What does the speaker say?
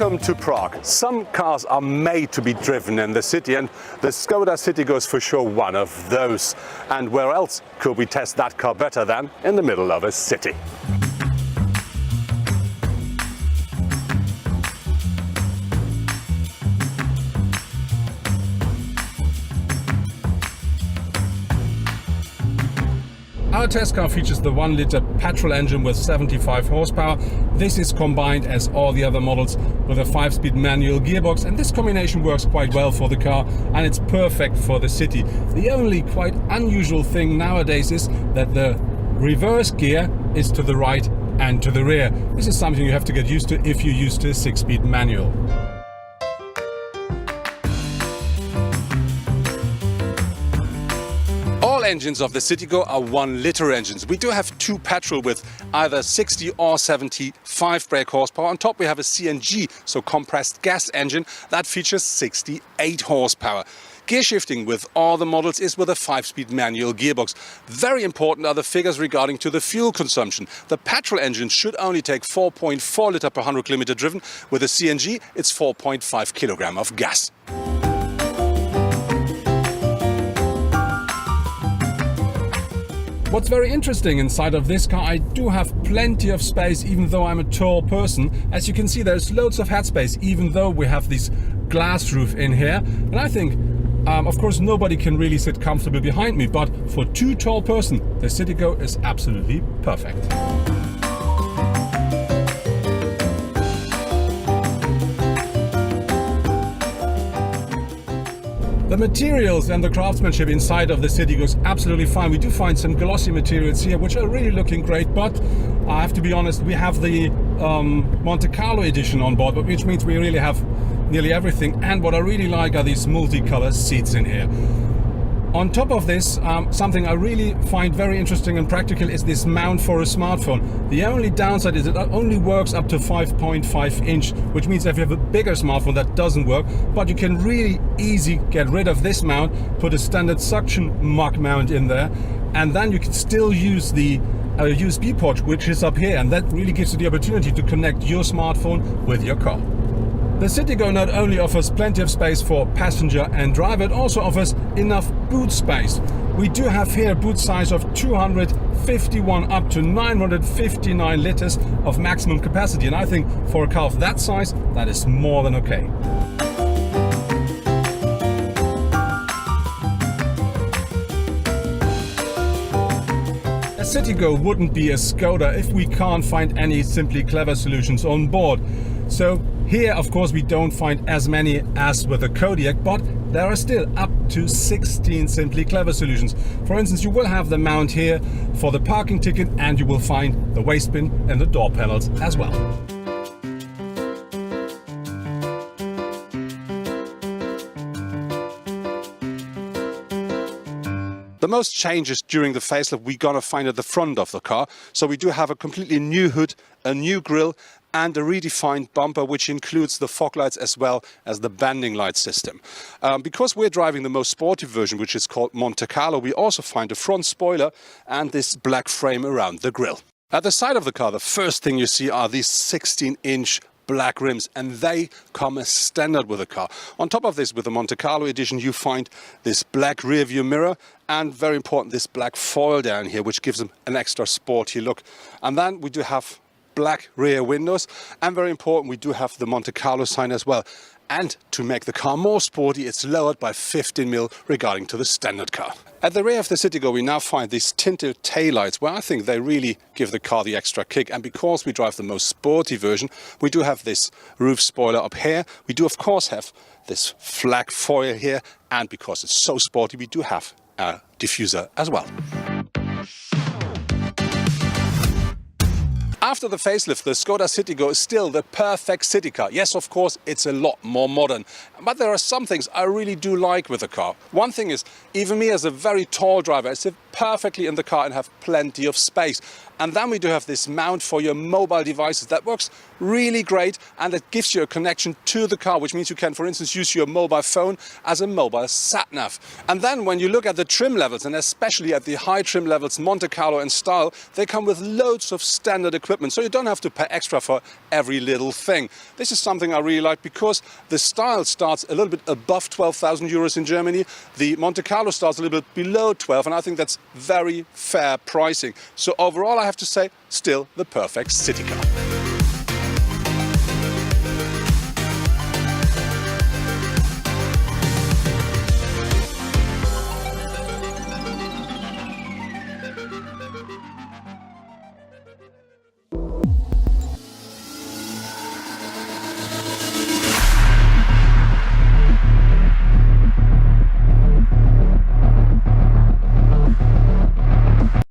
Welcome to Prague. Some cars are made to be driven in the city, and the Skoda Citigo is for sure one of those. And where else could we test that car better than in the middle of a city? Our test car features the 1-liter petrol engine with 75 horsepower. This is combined, as all the other models, with a 5-speed manual gearbox, and this combination works quite well for the car and it's perfect for the city. The only quite unusual thing nowadays is that the reverse gear is to the right and to the rear. This is something you have to get used to if you're used to a 6-speed manual. All engines of the Citigo are 1-liter engines. We do have 2 petrol with either 60 or 75 brake horsepower. On top we have a CNG, so compressed gas engine, that features 68 horsepower. Gear shifting with all the models is with a 5-speed manual gearbox. Very important are the figures regarding to the fuel consumption. The petrol engine should only take 4.4 liter per 100 kilometer driven. With a CNG it's 4.5 kilogram of gas. What's very interesting inside of this car, I do have plenty of space even though I'm a tall person. As you can see, there's loads of headspace even though we have this glass roof in here. And I think, of course, nobody can really sit comfortably behind me, but for 2 tall person, the Citigo is absolutely perfect. The materials and the craftsmanship inside of the Citigo is absolutely fine. We do find some glossy materials here which are really looking great, but I have to be honest, we have the Monte Carlo edition on board, which means we really have nearly everything. And what I really like are these multicolor seats in here. On top of this, something I really find very interesting and practical is this mount for a smartphone. The only downside is it only works up to 5.5 inch, which means if you have a bigger smartphone that doesn't work, but you can really easy get rid of this mount, put a standard suction mug mount in there, and then you can still use the USB port, which is up here, and that really gives you the opportunity to connect your smartphone with your car. The Citigo not only offers plenty of space for passenger and driver, it also offers enough boot space. We do have here a boot size of 251 up to 959 liters of maximum capacity, and I think for a car of that size, that is more than okay. A Citigo wouldn't be a Skoda if we can't find any simply clever solutions on board. So here, of course, we don't find as many as with the Kodiaq, but there are still up to 16 simply clever solutions. For instance, you will have the mount here for the parking ticket, and you will find the waste bin and the door panels as well. The most changes during the facelift we're gonna find at the front of the car. So we do have a completely new hood, a new grille, and a redefined bumper, which includes the fog lights as well as the bending light system. Because we're driving the most sporty version, which is called Monte Carlo, we also find a front spoiler and this black frame around the grille. At the side of the car, the first thing you see are these 16-inch black rims, and they come as standard with the car. On top of this, with the Monte Carlo edition, you find this black rear view mirror and, very important, this black foil down here, which gives them an extra sporty look. And then we do have black rear windows, and very important, we do have the Monte Carlo sign as well. And to make the car more sporty, it's lowered by 15 mil regarding to the standard car. At the rear of the Citigo, we now find these tinted taillights, where I think they really give the car the extra kick. And because we drive the most sporty version, we do have this roof spoiler up here. We do, of course, have this flag foil here. And because it's so sporty, we do have a diffuser as well. After the facelift, the Skoda Citigo is still the perfect city car. Yes, of course, it's a lot more modern. But there are some things I really do like with the car. One thing is, even me as a very tall driver, it's a perfectly in the car and have plenty of space. And then we do have this mount for your mobile devices that works really great, and it gives you a connection to the car, which means you can, for instance, use your mobile phone as a mobile sat nav. And then when you look at the trim levels, and especially at the high trim levels, Monte Carlo and style, they come with loads of standard equipment, so you don't have to pay extra for every little thing. This is something I really like because the style starts a little bit above 12,000 euros in Germany. The Monte Carlo starts a little bit below 12, and I think that's very fair pricing. So overall, I have to say, still the perfect city car.